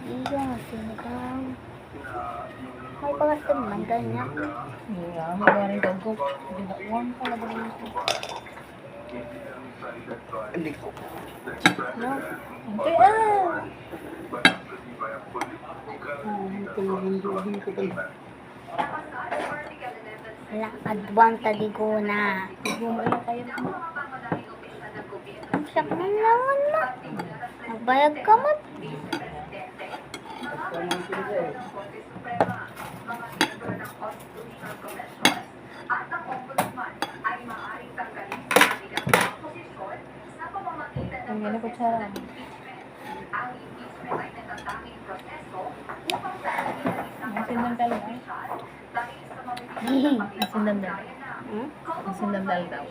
Iya, sinigang. May pangas ka naman, ganyan. Iya, magaling daw ko. Ginawang pala ba ito? Hindi ko. No? Okay, ah! Talagang doon ko tayo. Wala, adwang taligo na. Gumawa na kayo. Siyak na naman mo. Magbayag ka mo. Ang gano'n ko tsara. Masindang talo ay. Masindang dal. Hmm? Masindang dal daw.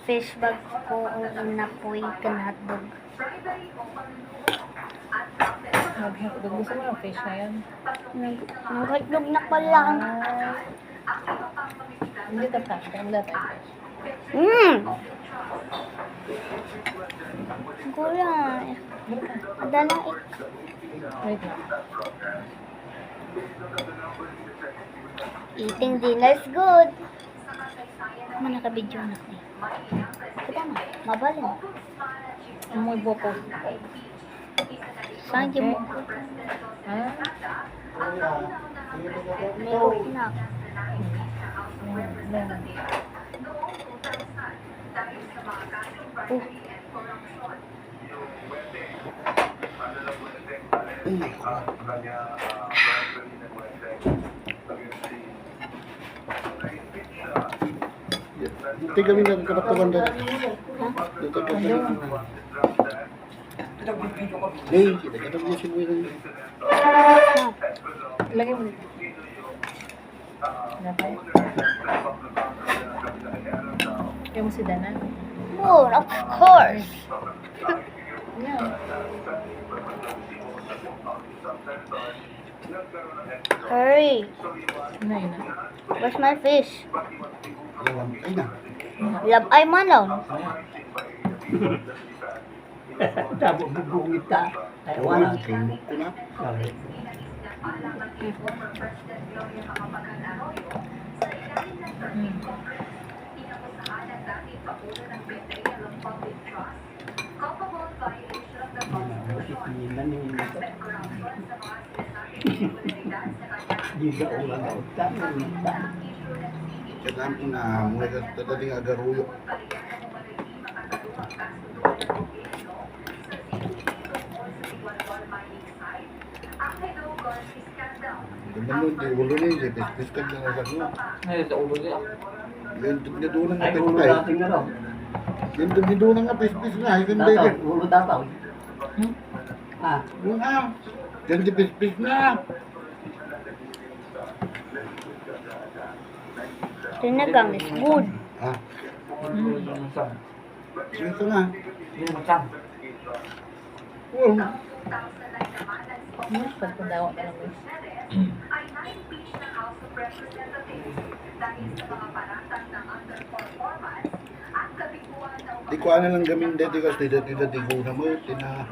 Fish bag ko ang napoy kan hotdog. Mag-hotdog. Gusto mo ng fish na yan? Nag-hotdog na pala. Hindi tatas. Ang lahat ay fish. Gulay. Adalang Wait lang. eating dinner's good. Mana ka video na ko. Kita na, mabalin. Amoy boko. Saan mo? Ha? May hook na. Hindi kami nagkapatukan dito. Dito kami. Hey, kita kita punya semua ini. Lagay mo. Dapat. Yung si Dana. More, of course. Yeah. Hurry. Ano yun na? Where's my fish? Ay na. Love ay manaw. Tapos bubungit ka. Ay, Wala wala. kayo ko na. Juga ulang tahun kan. Kailangan ko na mulai ka tadaling agaruyo. Ganun di ulo ni di pis ka na sa ko. Ay, sa ulo niya. Yan di doon nga Ay, ulo pis. natin nga raw. Yan di doon nga pis nga ay kundi. Tataw, ulo tataw. Ah, Yung yan di pis na. Sinigang is good. Ah, yung sam. ito na. Yung sam. Oh, Mas pagpundawa ka lang. di ko ano lang gamin dito kasi dito tigo na mo tina.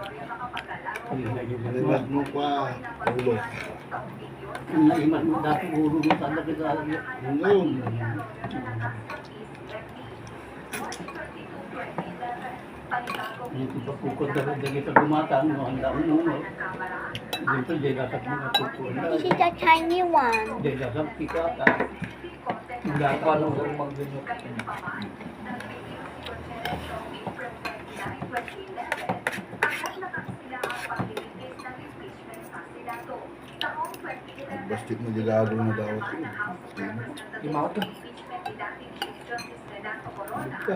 Limas mo pa ulo. Ang naiman mo dati ulo mo talaga sa Ngayon, Yung ipapukod na rin kita gumatang mo ang daon mo. Dito, di dapat mga pukod. This is the tiny one. Di dapat pika ka. Hindi ka ano kung mag-gunyok. bastik mo dilado na daw ito. Di mo ito. Ka.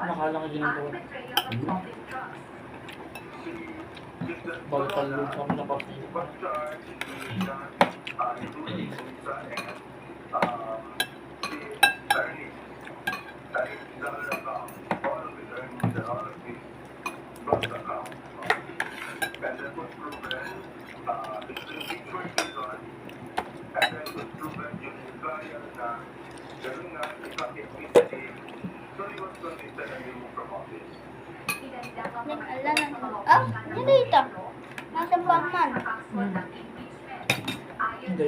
Nakala ka ginagawa. Bakit talulog sa mga kapatid? Yan, ala na. Ah, yan dito. Nasa paman. Hindi.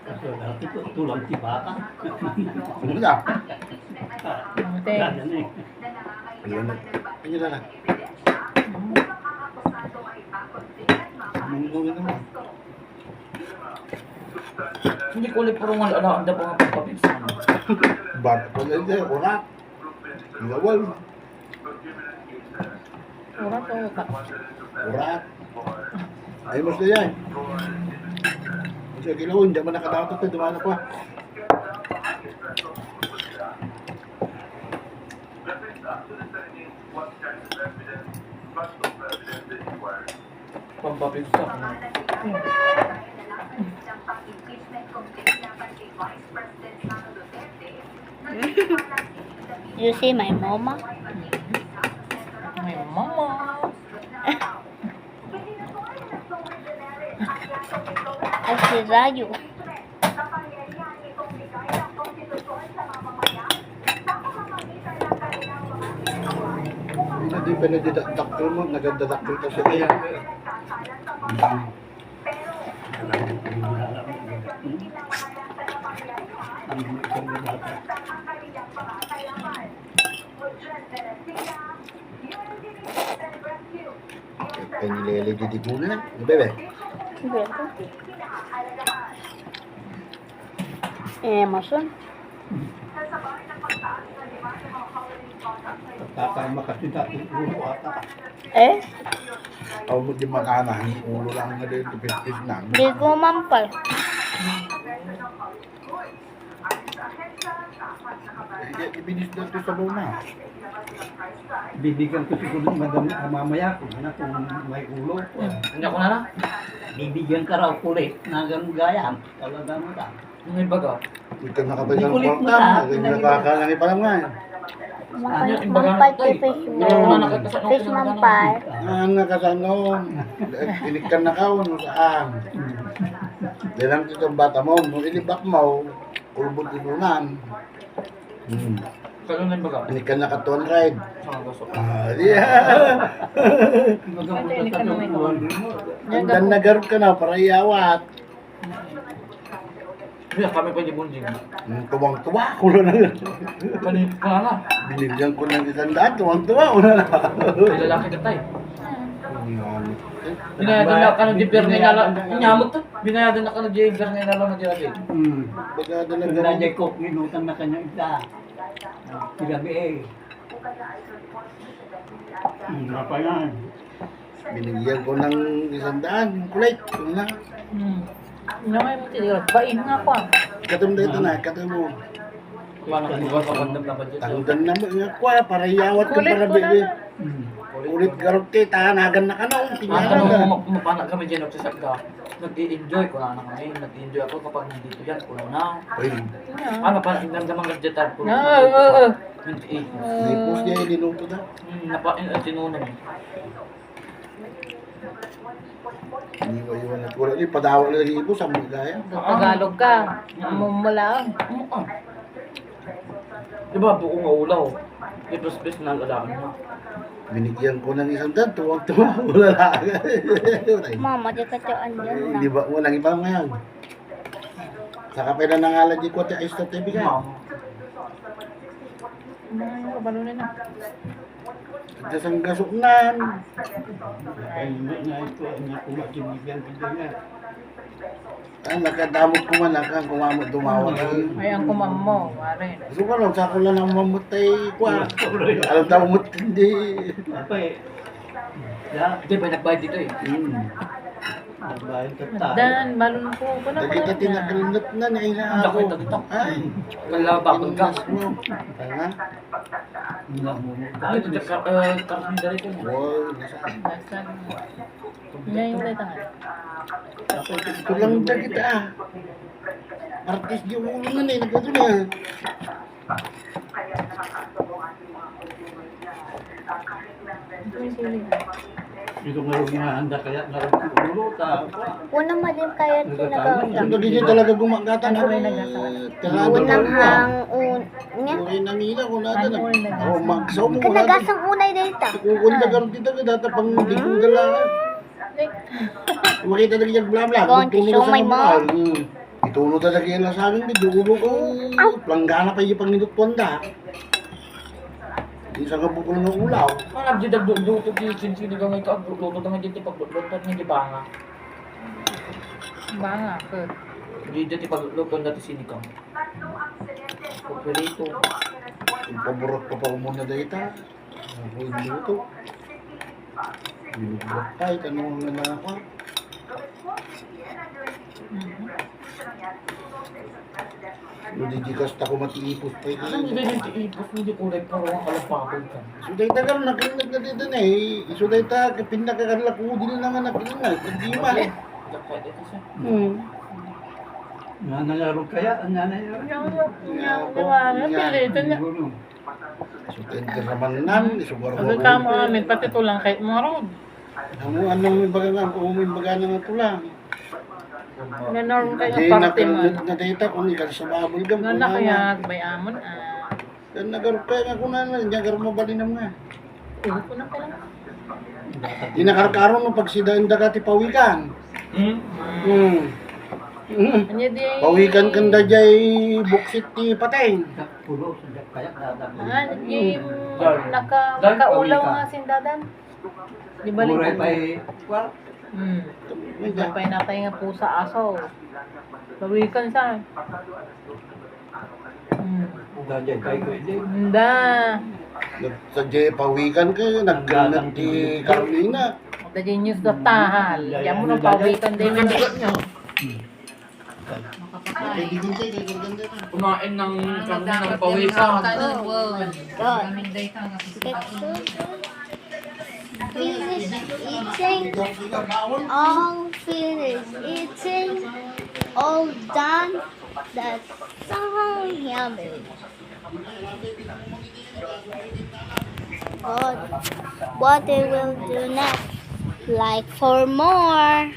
Kasi dati ko, tulang tibaka. Ano na? Ate. Ganyan eh. Ayun na. Ayun na. Ang gawin naman. Hindi ko ulit purungan ala anda pa nga pagpapipsan. Ba't pala hindi? Urat. Gawal. Oras o ka. Urat. Ay, mas na yan. Kasi kilawin, hindi man nakadaot ito. Dumaan ako. Pagpapipsan. You see my mama? May mama. At si Rayo. Hindi pa nagdadaktil mo. Nagdadaktil ka siya. Kaya, Hmm. ang isang bata. Kaya nililididig mo na. Bebe. Beto. Emerson. Tatama kasi dati ulo ata. Eh, Ako mo di makana. Ulo lang na din. Tipis-tipis na. di ko mampal. Ibinis na ito sa luna. Bibigyan ko siguro madam mamaya kung ano kung may ulo. Hindi ako na lang. Bibigyan ka raw kulit na ganun gayaan. Talaga mo ta. Yung iba ka. Huwag ka nakabay ng Kulit mo kwarta. na. Huwag nakakalangi pa lang nga. Mampal ti fish mo. Fish mampal. Ang nakasano. Inikan na ka. Ano saan? Dilang ito ang bata mo. Nung ilibak mo. Ulbot ilunan. Kalo na iba ka. Inikan na ka 200. Sa gusto. Ah, yeah. Magapunta ka ng uwan mo. Ang nagarot ka na para iyawat. Kaya kami pa di bunding. Tuwang-tuwa. Kulo na. Kanina ka na. Binigyan ko ng 100. Tuwang-tuwa. Una na. May lalaki ka tayo. Binayadan na ka ng jibber na inala. Inyamot to. Binayadan na ka ng jibber na inala na dyan. Baga Kung dalaga nandiyan ko, minutang na kanya isa. Sigabi eh. Nga pa yan. Binigyan ko ng 100. Yung kulit. Ano na. Ano nga yung tinigot? Bain nga pa. Katum dito na. Katum mo. Wala na kung kapagandam na budget. Tangdan na mo. Nga kwa. Para iyawat ka para bebe. Ulit garot kita. Nagan na ka na. Ang Tingnan tanong na. mo, mapanak kami dyan sa ka. Nag-i-enjoy ko na kami. Nag-i-enjoy ako kapag nandito yan. Kulang na. Uy. Ano pa, nagdamang gadgetan. Kulang na. May post niya. Ilinuto na. Tinunan eh. Hindi ko iwan at wala. Padawa na lagi ipo sa mga gaya. Tagalog ka. Mumula. Diba, buong maulaw. Ipos-pos na lalaki mo. Binigyan ko ng 100. Tuwang-tuwa. Wala lang. Mama, di ka tiyaan dyan na. Di ba? Walang iba ngayon. Sa kapila ng alam di ko tayo sa TV ka. Ano ka balunin na? Diyos ang gasuknan. Kaya hindi na ito, niya kumakibigyan ka dyan nga. Ang nakadamot ko man lang kumamot tumawag. Ay, ang kumam mo. Warin. Gusto ko lang, sako lang ang mamutay ko. Alam tayo mut hindi. Apa eh. Ya, Hindi ba nagbayad dito eh? nagbayad ka tayo. Dan, balon ko. Kuna Lagi ka tinakalinot na na ina Ang ako. laki dito. Ay, Kalabakod ka. pinunas mo. Tanga. Ay, ito karami na rin. Wow, nasaan? Nasaan? Yan yung ulit nga. Ito lang dyan kita ah. Artist di ulo na na, nagkato na. Ito yung sili. Dito nga rin handa kaya nga rin ululuta. Unang madim kaya Nagkataon tinagawa. yan. Hindi din talaga gumagatan Ang ulit nagkataon. Unang hang unya. Uri nang ila ko natin. Ang ulit nagkataon. Oh, magsaw mo ko natin. Kanagasang unay data. Kukunda ka rin dito ka data pang hindi kong dala. Makita na kiyang bla-bla. Going to show my mom. Itulo talaga yan lang sa akin. Dulo ko. Planggana pa yung panginutwan da. Isang nga bukol ng ulaw. Ang nagdidag luto di sinsinigang ito. Ang luto naman dito pagluto ng banga. Ba nga, good. Hindi dito pagluto natin sinigang. Pagpilito. Yung paborot pa pa muna dito. Ako yung luto. Binubulat pa. Itanong nga na ako. Hindi kasta ko matiipos pa ito. Ano hindi yung tiipos, hindi kulay pa rin kalapakol ka. Suday ta karon nakinig na dito na eh. Suday ta pinakakarla ko din naman nakinig. Hindi ma. Dapat ito siya. Nanayaro kaya, nanayaro. Pilito na. Siguro. Suday ta naman nan. Isugaro Ano ka mo amin, pati tulang kahit mga road. Anong may baga nga, kung may baga na nga tulang. Ganun kayo Hindi parte mo. nakinig na dito kung ikal sa babul gam. Ganun na kaya, bay amon ah. Yan nagarap kaya nga kung ano, hindi nagarap mabalinam nga. Ulo ko na pala. Di nakarkaroon no pag sidain dagati pawikan. Anya di Pawikan kanda jay buksit ti pateng. Pulo, sundak kaya, dadang. di nakaulaw nga sindadan. Di ba Muray lito? pa eh. Well, Di ba pa natay nga pusa aso. Bawikan sa. dadyan kayo ko hindi. Hindi. Sa jay pawikan ka, nagganat ti Carolina. Dadi news na tahal. Yan mo nang pawikan din yung dugot nyo. Kumain ng pawisan. God. Finish eating. All finished eating. All done. That's so yummy. God, what they will do next? Like for more.